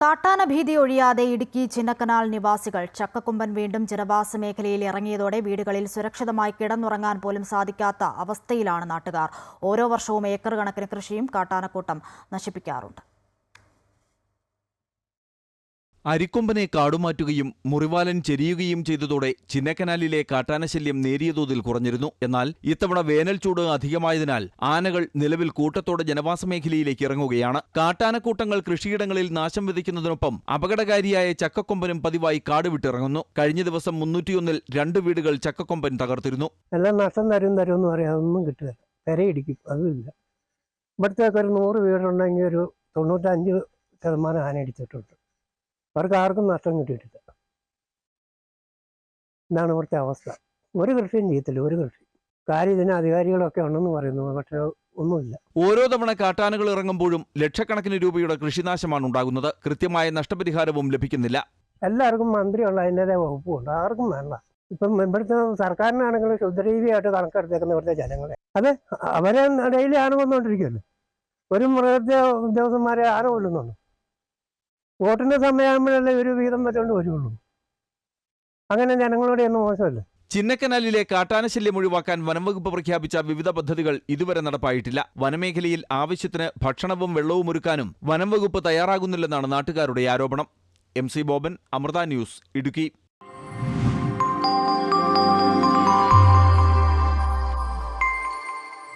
കാട്ടാന ഭീതി ഒഴിയാതെ ഇടുക്കി ചിന്നക്കനാൽ നിവാസികൾ ചക്കക്കൊമ്പൻ വീണ്ടും ജനവാസ മേഖലയിൽ ഇറങ്ങിയതോടെ വീടുകളിൽ സുരക്ഷിതമായി കിടന്നുറങ്ങാൻ പോലും സാധിക്കാത്ത അവസ്ഥയിലാണ് നാട്ടുകാർ. ഓരോ വർഷവും ഏക്കർ കണക്കിന് കൃഷിയും കാട്ടാനക്കൂട്ടം നശിപ്പിക്കാറുണ്ട്. അരിക്കൊമ്പനെ കാടുമാറ്റുകയും മുറിവാലൻ ചെരിയുകയും ചെയ്തതോടെ ചിന്നക്കനാലിലെ കാട്ടാനശല്യം നേരിയ തോതിൽ കുറഞ്ഞിരുന്നു. എന്നാൽ ഇത്തവണ വേനൽ ചൂട് അധികമായതിനാൽ ആനകൾ നിലവിൽ കൂട്ടത്തോടെ ജനവാസ മേഖലയിലേക്ക് ഇറങ്ങുകയാണ്. കാട്ടാനക്കൂട്ടങ്ങൾ കൃഷിയിടങ്ങളിൽ നാശം വിതയ്ക്കുന്നതിനൊപ്പം അപകടകാരിയായ ചക്കക്കൊമ്പനും പതിവായി കാട് വിട്ടിറങ്ങുന്നു. കഴിഞ്ഞ ദിവസം 301-ൽ 2 വീടുകൾ ചക്കക്കൊമ്പൻ തകർത്തിരുന്നു. എല്ലാം നഷ്ടം തരും എന്ന് പറയാം, അതൊന്നും കിട്ടുക പെരയിടിക്കും, അതുമില്ല. ഇവിടുത്തേക്ക് ഒരു 100 വീടുണ്ടെങ്കിൽ ഒരു 95% ആന ഇടിച്ചിട്ടുണ്ട്. അവർക്ക് ആർക്കും നഷ്ടം കിട്ടിയിട്ടില്ല. ഇതാണ് ഇവിടുത്തെ അവസ്ഥ. ഒരു കൃഷിയും ചെയ്യത്തില്ല, ഒരു കൃഷി. കാര്യം ഇതിന് അധികാരികളൊക്കെ ഉണ്ടെന്ന് പറയുന്നു, പക്ഷേ ഒന്നുമില്ല. ഓരോ തവണ കാട്ടാനകൾ ഇറങ്ങുമ്പോഴും ലക്ഷക്കണക്കിന് രൂപയുടെ കൃഷിനാശമാണ് ഉണ്ടാകുന്നത്. കൃത്യമായ നഷ്ടപരിഹാരവും ലഭിക്കുന്നില്ല. എല്ലാവർക്കും മന്ത്രിയുള്ള അതിൻ്റെതായ വകുപ്പുണ്ട്, ആർക്കും വേണ്ട. ഇപ്പം ഇവിടുത്തെ സർക്കാരിനാണെങ്കിൽ ശുദ്ധരീതിയായിട്ട് കണക്കെടുത്തേക്കുന്ന ഇവിടുത്തെ ജനങ്ങളെ, അത് അവരെ ഡെയിലി ആന കൊന്നുകൊണ്ടിരിക്കുമല്ലോ. ഒരു മൃഗത്തെ ഉദ്യോഗസ്ഥന്മാരെ ആന കൊല്ലുന്നുണ്ട്. വോട്ടിന്റെ സമയമാകുമ്പോഴല്ലേ ഒരു വീതം വെച്ചുകൊണ്ട് വരുള്ളൂ. അങ്ങനെ ജനങ്ങളോട് ഒന്നും മോശമല്ല. ചിന്നക്കനാലിലെ കാട്ടാനശല്യം ഒഴിവാക്കാൻ വനംവകുപ്പ് പ്രഖ്യാപിച്ച വിവിധ പദ്ധതികൾ ഇതുവരെ നടപ്പായിട്ടില്ല. വനമേഖലയിൽ ആവശ്യത്തിന് ഭക്ഷണവും വെള്ളവും ഒരുക്കാനും വനംവകുപ്പ് തയ്യാറാകുന്നില്ലെന്നാണ് നാട്ടുകാരുടെ ആരോപണം. MC Boban, Amrita news, Idukki.